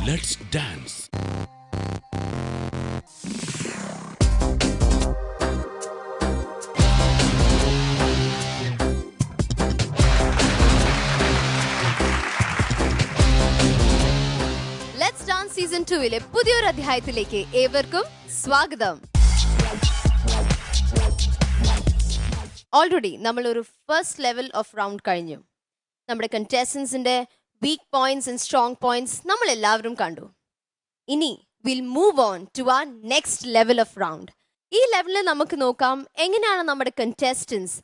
Let's dance. Let's Dance season 2 പുതിയൊരു അധ്യായത്തിലേക്ക് ഏവർക്കും സ്വാഗതം. ഓൾറെഡി നമ്മൾ ഒരു ഫസ്റ്റ് ലെവൽ ഓഫ് റൗണ്ട് കഴിഞ്ഞു. നമ്മുടെ കണ്ടസ്റ്റൻസിന്റെ week points and strong points നമ്മൾ എല്ലാവരും കണ്ടു. ഇനി will move on to our next level of round. ഈ ലെവലിൽ നമുക്ക് നോക്കാം എങ്ങനെയാണ് നമ്മുടെ കണ്ടസ്റ്റൻസ്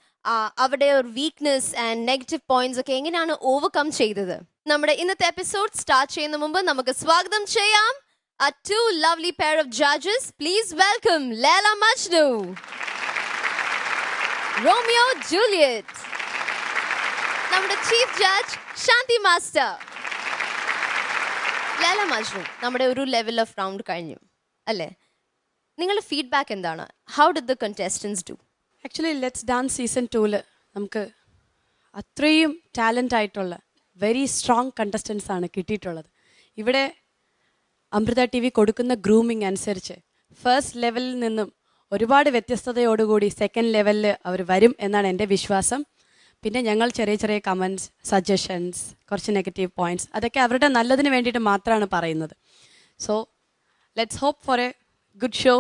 അവരുടെ ഒരു വീക്ക്നെസ് ആൻഡ് നെഗറ്റീവ് പോയിന്റ്സ് ഒക്കെ എങ്ങനെയാണ് ഓവർകം ചെയ്തത്. നമ്മുടെ ഇന്നത്തെ എപ്പിസോഡ് സ്റ്റാർട്ട് ചെയ്യുന്ന മുമ്പ് നമുക്ക് സ്വാഗതം ചെയ്യാം a two lovely pair of judges. Please welcome Laila Majnu, Romeo Juliet. നമ്മുടെ ചീഫ് ജഡ്ജ് ശാന്തി മാസ്റ്റർ. ലാല മജ്നു, നമ്മുടെ ഒരു ലെവൽ ഓഫ് റൗണ്ട് കഴിഞ്ഞു അല്ലേ? നിങ്ങളുടെ ഫീഡ്ബാക്ക് എന്താണ്? How did the contestants do? Actually let's dance season 2 നമുക്ക് അത്രയും ടാലൻ്റ് ആയിട്ടുള്ള വെരി സ്ട്രോങ് കണ്ടസ്റ്റൻസ് ആണ് കിട്ടിയിട്ടുള്ളത്. ഇവിടെ അമൃത ടി വി കൊടുക്കുന്ന ഗ്രൂമിങ് അനുസരിച്ച് ഫസ്റ്റ് ലെവലിൽ നിന്നും ഒരുപാട് വ്യത്യസ്തതയോടുകൂടി സെക്കൻഡ് ലെവലിൽ അവർ വരും എന്നാണ് എൻ്റെ വിശ്വാസം. പിന്നെ ഞങ്ങൾ ചെറിയ ചെറിയ കമൻറ്റ്സ്, സജഷൻസ്, കുറച്ച് നെഗറ്റീവ് പോയിൻറ്റ്സ് അതൊക്കെ അവരുടെ നല്ലതിന് വേണ്ടിയിട്ട് മാത്രമാണ് പറയുന്നത്. So let's hope for a good show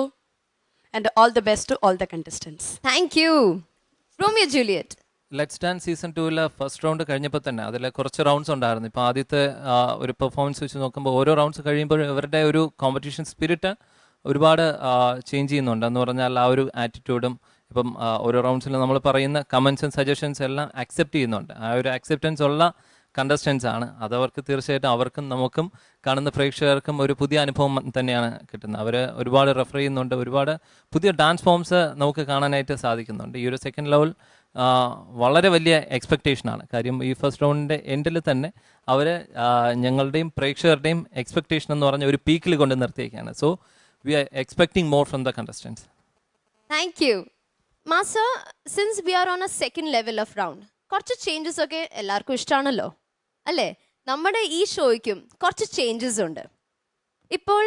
and all the best to all the contestants. Thank you. Romeo Juliet, let's dance season 2 first round കഴിഞ്ഞപ്പോൾ തന്നെ അതിൽ കുറച്ച് റൗണ്ട്സ് ഉണ്ടായിരുന്നു. ഇപ്പോൾ ആദ്യത്തെ ഒരു പെർഫോമൻസ് വെച്ച് നോക്കുമ്പോൾ ഓരോ റൗണ്ട്സ് കഴിയുമ്പോൾ ഇവരുടെ ഒരു കോമ്പറ്റീഷൻ സ്പിരിറ്റ് ഒരുപാട് ചേഞ്ച് ചെയ്യുന്നുണ്ട്. എന്ന് പറഞ്ഞാൽ ആ ഒരു ആറ്റിറ്റ്യൂഡും ഇപ്പം ഓരോ റൗണ്ട്സിലും നമ്മൾ പറയുന്ന കമൻസും സജഷൻസ് എല്ലാം അക്സെപ്റ്റ് ചെയ്യുന്നുണ്ട്. ആ ഒരു അക്സെപ്റ്റൻസ് ഉള്ള കണ്ടസ്റ്റൻസ് ആണ്. അതവർക്ക് തീർച്ചയായിട്ടും അവർക്കും നമുക്കും കാണുന്ന പ്രേക്ഷകർക്കും ഒരു പുതിയ അനുഭവം തന്നെയാണ് കിട്ടുന്നത്. അവർ ഒരുപാട് റെഫർ ചെയ്യുന്നുണ്ട്, ഒരുപാട് പുതിയ ഡാൻസ് ഫോംസ് നമുക്ക് കാണാനായിട്ട് സാധിക്കുന്നുണ്ട്. ഈ ഒരു സെക്കൻഡ് ലെവൽ വളരെ വലിയ എക്സ്പെക്റ്റേഷനാണ്. കാര്യം ഈ ഫസ്റ്റ് റൗണ്ടിൻ്റെ എൻഡിൽ തന്നെ അവർ ഞങ്ങളുടെയും പ്രേക്ഷകരുടെയും എക്സ്പെക്റ്റേഷൻ എന്ന് പറഞ്ഞ ഒരു പീക്കിൽ കൊണ്ട് നിർത്തിയേക്കാണ്. So we are expecting more from the contestants. Thank you master. Since we are on a second level of round, കുറച്ച് ചേഞ്ചസ് ഒക്കെ എല്ലാവർക്കും ഇഷ്ടമാണല്ലോ അല്ലേ? നമ്മുടെ ഈ ഷോയ്ക്കും കുറച്ച് ചേഞ്ചസ് ഉണ്ട്. ഇപ്പോൾ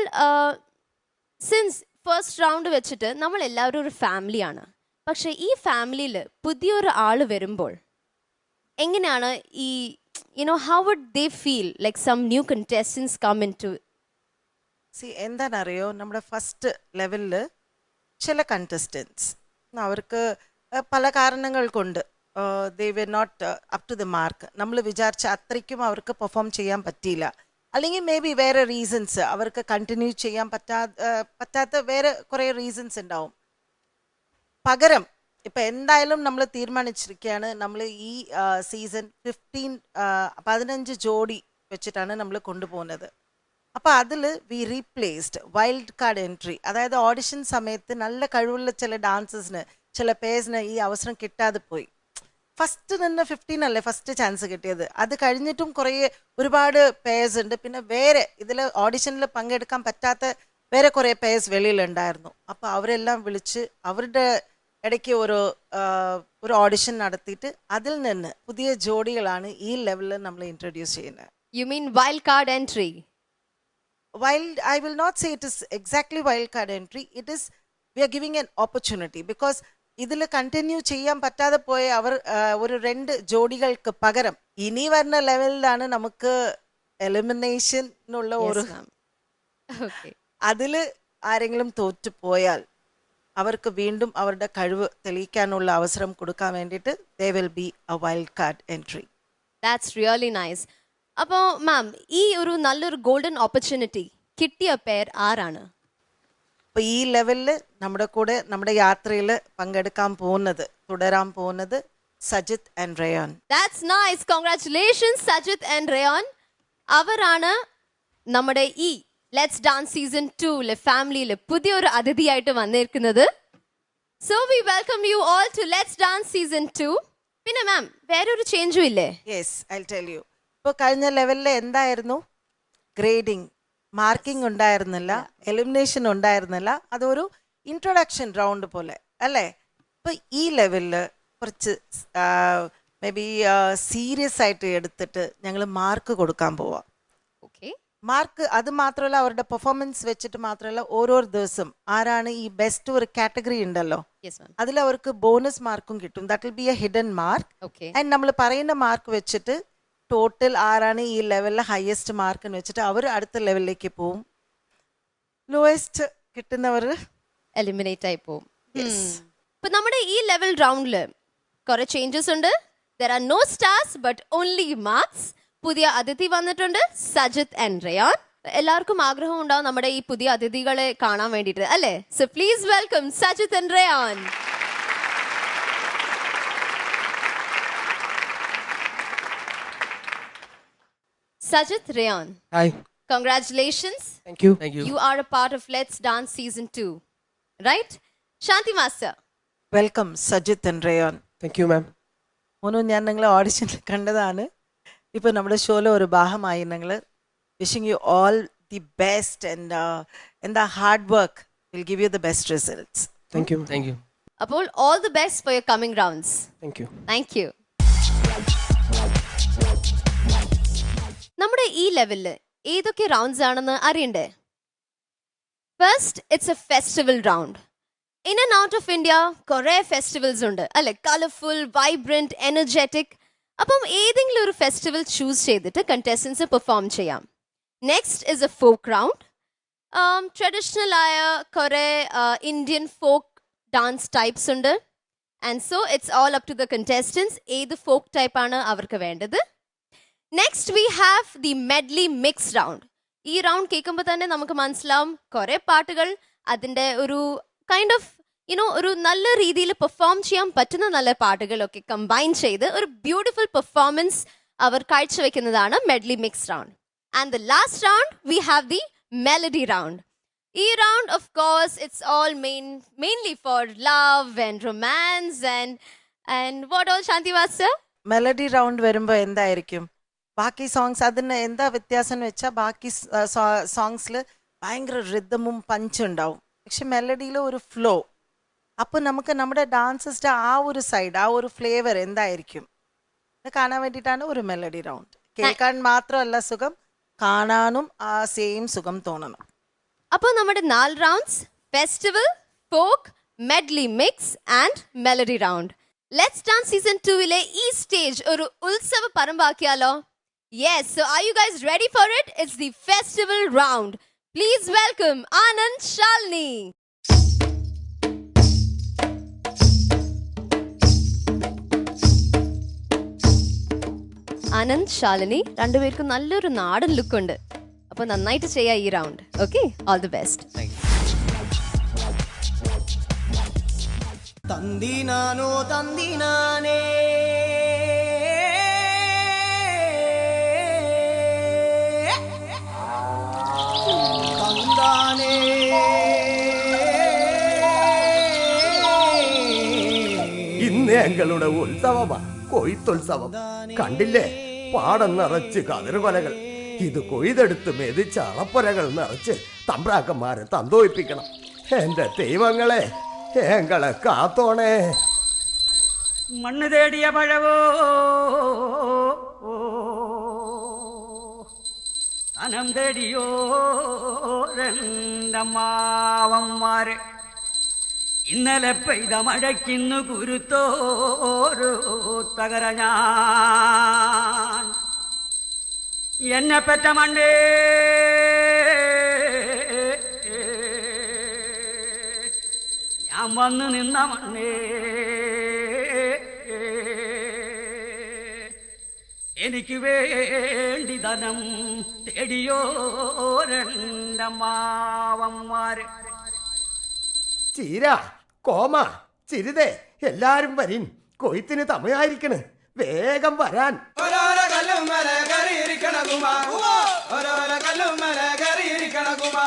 സിൻസ് ഫസ്റ്റ് റൗണ്ട് വെച്ചിട്ട് നമ്മൾ എല്ലാവരും ഒരു ഫാമിലിയാണ്. പക്ഷേ ഈ ഫാമിലിയിൽ പുതിയൊരു ആൾ വരുമ്പോൾ എങ്ങനെയാണ് ഈ how would they feel like some new contestants come into? എന്താണെന്നറിയോ, നമ്മുടെ ഫസ്റ്റ് ലെവലിൽ ചില കണ്ടസ്റ്റൻസ് അവർക്ക് പല കാരണങ്ങൾ കൊണ്ട് they were not up to the mark. നമ്മൾ വിചാരിച്ച അത്രയ്ക്കും അവർക്ക് പെർഫോം ചെയ്യാൻ പറ്റിയില്ല. അല്ലെങ്കിൽ മേ ബി വേറെ റീസൺസ്, അവർക്ക് കണ്ടിന്യൂ ചെയ്യാൻ പറ്റാത്ത വേറെ കുറേ റീസൺസ് ഉണ്ടാവും. പകരം ഇപ്പം എന്തായാലും നമ്മൾ തീരുമാനിച്ചിരിക്കുകയാണ്, നമ്മൾ ഈ സീസൺ 15 ജോഡി വെച്ചിട്ടാണ് നമ്മൾ കൊണ്ടുപോകുന്നത്. അപ്പോൾ അതിൽ we replaced wild card entry. അതായത് ഓഡിഷൻ സമയത്ത് നല്ല കഴിവുള്ള ചില ഡാൻസേഴ്സിന്, ചില പേഴ്സിന് ഈ അവസരം കിട്ടാതെ പോയി. ഫസ്റ്റ് നിന്ന് 15 അല്ലേ ഫസ്റ്റ് ചാൻസ് കിട്ടിയത്. അത് കഴിഞ്ഞിട്ടും ഒരുപാട് പേഴ്സ് ഉണ്ട്. പിന്നെ വേറെ ഇതിൽ ഓഡിഷനിൽ പങ്കെടുക്കാൻ പറ്റാത്ത വേറെ കുറേ പേഴ്സ് വെളിയിലുണ്ടായിരുന്നു. അപ്പോൾ അവരെല്ലാം വിളിച്ച് അവരുടെ ഇടയ്ക്ക് ഒരു ഓഡിഷൻ നടത്തിയിട്ട് അതിൽ നിന്ന് പുതിയ ജോഡികളാണ് ഈ ലെവലിൽ നമ്മൾ ഇൻട്രൊഡ്യൂസ് ചെയ്യുന്നത്. You mean wild card entry? I will not say it is exactly wild card entry. It is, we are giving an opportunity because ഇതിൽ കണ്ടിന്യൂ ചെയ്യാൻ പറ്റാതെ പോയ ഒരു 2 ജോഡികൾക്ക് പകരം ഇനി വരുന്ന ലെവലിലാണ് നമുക്ക് എലിമിനേഷനുള്ള ഒരു അതിൽ ആരെങ്കിലും തോറ്റു പോയാൽ അവർക്ക് വീണ്ടും അവരുടെ കഴിവ് തെളിയിക്കാനുള്ള അവസരം കൊടുക്കാൻ വേണ്ടിയിട്ട് there will be a wild card entry. That's really nice. അപ്പോൾ മാം, ഈ ഒരു നല്ലൊരു ഗോൾഡൻ ഓപ്പർച്യൂണിറ്റി കിട്ടിയ പേർ ആരാണ്? അപ്പോൾ ഈ ലെവലിൽ നമ്മുടെ കൂടെ നമ്മുടെ യാത്രയിൽ പങ്കെടുക്കാൻ തുടരാൻ പോകുന്നത് Sajid and Rayan. That's nice. Congratulations Sajid and Rayan. അവരാണ് നമ്മുടെ ഈ ലെറ്റ്സ് ഡാൻസ് സീസൺ 2 ഫാമിലിയിൽ പുതിയൊരു അതിഥിയായിട്ട് വന്നിരിക്കുന്നത്. So we welcome you all to let's dance season 2. പിന്നെ മാം, വേറൊരു ചേഞ്ചും ഇല്ലേ? Yes, I tell you. ഇപ്പോൾ കഴിഞ്ഞ ലെവലിൽ എന്തായിരുന്നു? ഗ്രേഡിങ്, മാർക്കിംഗ് ഉണ്ടായിരുന്നില്ല, എലിമിനേഷൻ ഉണ്ടായിരുന്നില്ല. അതൊരു ഇൻട്രൊഡക്ഷൻ റൗണ്ട് പോലെ അല്ലേ? ഇപ്പോൾ ഈ ലെവലിൽ കുറച്ച് മേ ബി സീരിയസ് ആയിട്ട് എടുത്തിട്ട് ഞങ്ങൾ മാർക്ക് കൊടുക്കാൻ പോവാം. ഓക്കെ, മാർക്ക് അത് മാത്രമല്ല, അവരുടെ പെർഫോമൻസ് വെച്ചിട്ട് മാത്രമല്ല, ഓരോ ദിവസം ആരാണ് ഈ ബെസ്റ്റ് ഒരു കാറ്റഗറി ഉണ്ടല്ലോ, യെസ് മാം. അതിൽ അവർക്ക് ബോണസ് മാർക്കും കിട്ടും. That will be A hidden mark. Okay. And നമ്മൾ പറയുന്ന മാർക്ക് വെച്ചിട്ട് ടോട്ടൽ ആരാണ് ഈ ലെവലിൽ ഹയസ്റ്റ് മാർക്ക് എന്ന് വെച്ചിട്ട് അവർ അടുത്ത ലെവലിലേക്ക് പോവും. ലോവസ്റ്റ് കിട്ടുന്നവർ എലിമിനേറ്റ് ആയി പോവും. ഇപ്പൊ നമ്മുടെ ഈ ലെവൽ റൗണ്ടില് കുറെ ചേഞ്ചസ് ഉണ്ട്. There are no stars but only marks. പുതിയ അതിഥി വന്നിട്ടുണ്ട്, സജിത് ആൻഡ് റയാൻ. എല്ലാവർക്കും ആഗ്രഹം ഉണ്ടാവും നമ്മുടെ ഈ പുതിയ അതിഥികളെ കാണാൻ വേണ്ടിയിട്ട്, അല്ലേ? So please welcome Sajid and Rayan. Sajid, Rayan, Hi. congratulations. Thank you. Thank you. You are a part of Let's Dance Season 2, right? Shanti Master. Welcome Sajid and Rayan. Thank you, ma'am. മോനു, ഞാൻ നിങ്ങളെ ഓഡിഷനിൽ കണ്ടതാണ്. ഇപ്പോൾ നമ്മുടെ ഷോയിലെ ഒരു ഭാഗമായി. ഞങ്ങൾ wishing you all the best and എന്താ hard work will give you the best results. Thank you. Thank you. അപ്പോൾ all the best for your coming rounds. Thank you. Thank you. നമ്മുടെ ഈ ലെവലില് ഏതൊക്കെ റൗണ്ട്സ് ആണെന്ന് അറിയണ്ടേ? First, it's a festival round. In and out of India കുറെ festivals ഉണ്ട്, അല്ലെ? Colourful, vibrant, energetic. അപ്പം ഏതെങ്കിലും ഒരു ഫെസ്റ്റിവൽ ചൂസ് ചെയ്തിട്ട് കണ്ടസ്റ്റൻസ് പെർഫോം ചെയ്യാം. Next is a folk round. Traditional ആയ കുറെ ഇന്ത്യൻ ഫോക്ക് ഡാൻസ് ടൈപ്സ് ഉണ്ട്. And so it's all up to the contestants ഏത് ഫോക്ക് ടൈപ്പാണ് അവർക്ക് വേണ്ടത്. Next we have the medley mix round. ഈ റൗണ്ട് കേൾക്കുമ്പോൾ തന്നെ നമുക്ക് മനസ്സിലാവും കുറെ പാട്ടുകൾ അതിൻ്റെ ഒരു കൈൻഡ് ഓഫ് ഒരു നല്ല രീതിയിൽ പെർഫോം ചെയ്യാൻ പറ്റുന്ന നല്ല പാട്ടുകളൊക്കെ കമ്പൈൻ ചെയ്ത് ഒരു ബ്യൂട്ടിഫുൾ പെർഫോമൻസ് അവർ കാഴ്ചവെക്കുന്നതാണ് medley mix round. And the last round we have the melody round. ഈ round of course it's all mainly for love and romance and what all Shanthi master? Melody round വരുമ്പോൾ എന്തായിരിക്കും ബാക്കി songs? അതിന് എന്താ വ്യത്യാസം എന്ന് വെച്ചാൽ ബാക്കി സോങ്സിൽ ഭയങ്കര റിതമും പഞ്ചും ഉണ്ടാവും, പക്ഷെ മെലഡിയിൽ ഒരു ഫ്ലോ. അപ്പോൾ നമുക്ക് നമ്മുടെ ഡാൻസസിൻ്റെ ആ ഒരു സൈഡ്, ആ ഒരു ഫ്ലേവർ എന്തായിരിക്കും അത് കാണാൻ വേണ്ടിയിട്ടാണ് ഒരു മെലഡി റൗണ്ട്. കേൾക്കാൻ മാത്രമല്ല സുഖം, കാണാനും ആ സെയിം സുഖം തോന്നണം. അപ്പോൾ നമ്മുടെ 4 rounds: festival, folk, medley mix and melody round. Let's dance season 2-ലെ ഈ സ്റ്റേജ് ഒരു ഉത്സവ പറമ്പാക്കിയാലോ? Yes, so are you guys ready for it? It's the festival round. Please welcome Anand Shalini. Anand Shalini, രണ്ടുപേർക്കും നല്ലൊരു നാടൻ ലുക്ക് ഉണ്ട്. അപ്പോൾ നന്നായിട്ട് ചെയ്യാം ഈ round. Okay, all the best. തന്തിനാനോ തന്തിനാനേ തന്താനേ ഇന്ന് ഞങ്ങളുടെ ഉത്സവമാ, കൊയ്ത്തുത്സവം. കണ്ടില്ലേ, പാടം നിറച്ച് കതിർകൊലകൾ. ഇത് കൊയ്തെടുത്ത് മെതിച്ച് അറപ്പുരകൾ നിറച്ച് തമ്പ്രാക്കന്മാരെ തന്തോയിപ്പിക്കണം. എന്റെ ദൈവങ്ങളെ, എങ്ങളെ കാത്തോണേ. മണ്ണ് തേടിയ പഴവോ തനം തേടിയോ രണ്ടമ്മാവന്മാര് ഇന്നലെ പെയ്ത മഴയ്ക്കിന്നു കുരുത്തോരു തകര ഞാൻ എന്നെ പെറ്റ മണ്ണേ ഞാൻ വന്നു നിന്ന മണ്ണേ എനിക്ക് വേണ്ടി ധനം തേടിയോ രണ്ടമ്മാവന്മാര്. ചീര, കോമ, ചിരിതേ, എല്ലാരും വരിൻ. കൊയ്ത്തിന് തമയായിരിക്കണ്, വേഗം വരാൻ. ഓരോരോ കല്ലും മല കറിയിരിക്കണ കുമാ, ഓരോരോ കല്ലും മല കറിയിരിക്കണ കുമാ,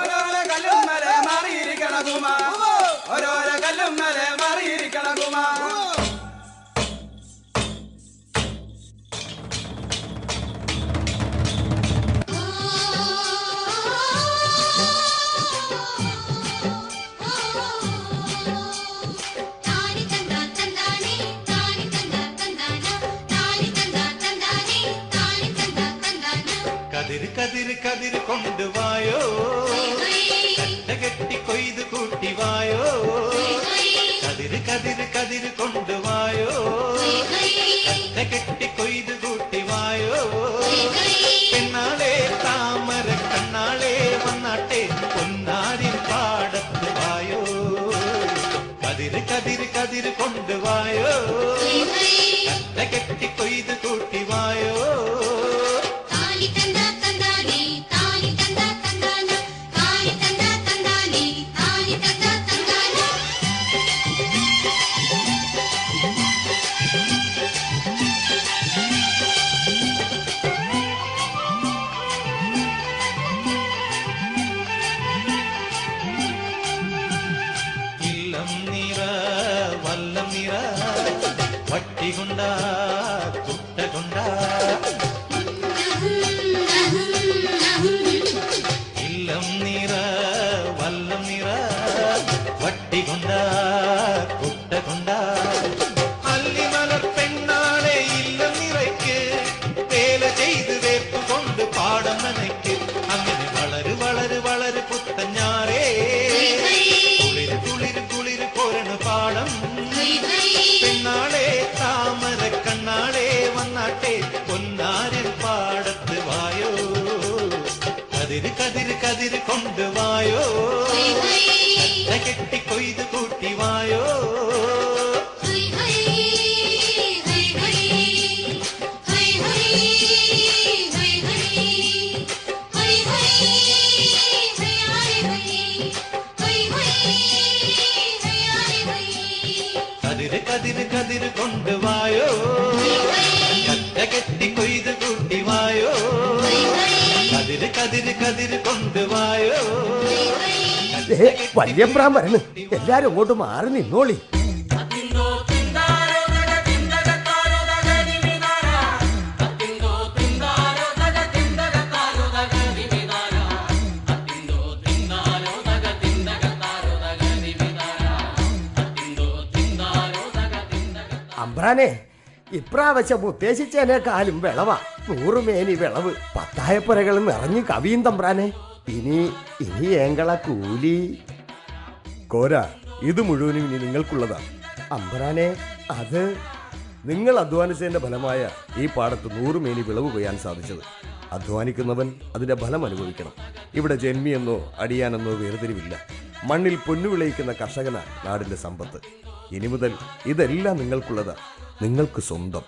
ഓരോരോ കല്ലും മല മാറിയിരിക്കണ കുമാ, ഓരോരോ കല്ലും മല മാറിയിരിക്കണ കുമാ. കതിര് കതിര് കതിര് കൊണ്ടുവായോ കട്ട കെട്ടി കൊയ്ത് കൂട്ടിവായോ കതിര് കതിര് കതിര് കൊണ്ടുവായോ കട്ട കെട്ടി കൊയ്ത് കൂട്ടിവായോ പെണ്ണാളെ താമര കണ്ണാളെ വന്നാട്ടെ പൊന്നാരിൻ പാടത്ത് വായോ കതിര് കതിര് കതിര് കൊണ്ടുവായോ കട്ട കെട്ടി കൊയ്ത് കൂട്ടിവായോ വട്ടികൊണ്ട കുട്ടകൊണ്ട ഇല്ലം നിറ വല്ലം നിറ വട്ടികൊണ്ട കുട്ടകൊണ്ട അല്ലിമലർ പെണ്ണാളെ ഇല്ലം നിറയ്ക്ക് വേല ചെയ്ത് വേപ്പ് കൊണ്ട് പാടം നനയ്ക്ക് അങ്ങനെ വളര് വളര് വളര് പുത്തഞ്ഞാറേ കുളിര് കുളിര് കുളിര് പോരണ പാടം പെണ്ണാളെ താമര കണ്ണാളെ വന്നാട്ടെ പൊന്നാരൻ പാടത്ത് വായോ കതിര് കതിര് കതിര് കൊണ്ടുവായോ കട്ട കെട്ടി കൊയ്ത് കൂട്ടിവായോ കതിര് കതിര് കതിര് കൊണ്ടുവായോ കട്ട കെട്ടി കൊയ്ത് കൂട്ടിവായോ കതിര് കതിര് കതിര് കൊണ്ടുവായോ വല്യമ്പ്രാൻ വരണ് എല്ലാരും അങ്ങോട്ട് മാറി നിന്നോളി അമ്പ്രാനെ ഇപ്രാവശ്യം ഉദ്ദേശിച്ചതിനേക്കാളും വിളവാ 100 മേനി വിളവ് 10 ആയപ്പുരകൾ നിറഞ്ഞു കവിയും തമ്പ്രാനെ ഇനി ഏങ്കള കൂലി കോര ഇത് മുഴുവനും ഇനി നിങ്ങൾക്കുള്ളതാ. അമ്പ്രാനെ അത് നിങ്ങൾ അധ്വാനിച്ചതിന്റെ ഫലമായ ഈ പാടത്ത് 100 മേനി വിളവ് കൊയ്യാൻ സാധിച്ചത്. അധ്വാനിക്കുന്നവൻ അതിന്റെ ഫലം അനുഭവിക്കണം. ഇവിടെ ജന്മിയെന്നോ അടിയാനെന്നോ വേർതിരിവില്ല. മണ്ണിൽ പൊന്നു വിളയിക്കുന്ന കർഷകനാ നാടിന്റെ സമ്പത്ത്. ഇനി മുതൽ ഇതെല്ലാം നിങ്ങൾക്കുള്ളതാ, നിങ്ങൾക്ക് സ്വന്തം.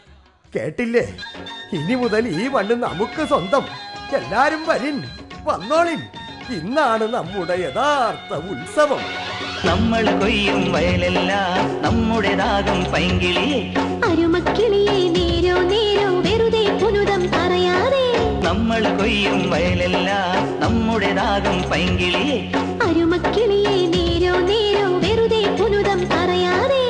കേട്ടില്ലേ? ഇനി മുതൽ ഈ മണ്ണ് നമുക്ക് സ്വന്തം. എല്ലാരും വരിൻ, വന്നോളിൻ. ഇന്നാണ് നമ്മുടെ യഥാർത്ഥ ഉത്സവം. നമ്മൾ കൊയ്യും വയലെല്ലാം നമ്മുടേതാകും പൈങ്കിളിയെ അരുമക്കിളിയെ നേരോ നേരോ വെറുതെ പുനുതം പറയാതെ. നമ്മൾ കൊയ്യും വയലെല്ലാം നമ്മുടേതാകും പൈങ്കിളിയെ അരുമക്കിളിയെ നേരോ നേരോ വെറുതെ പുനുതം പറയാതെ.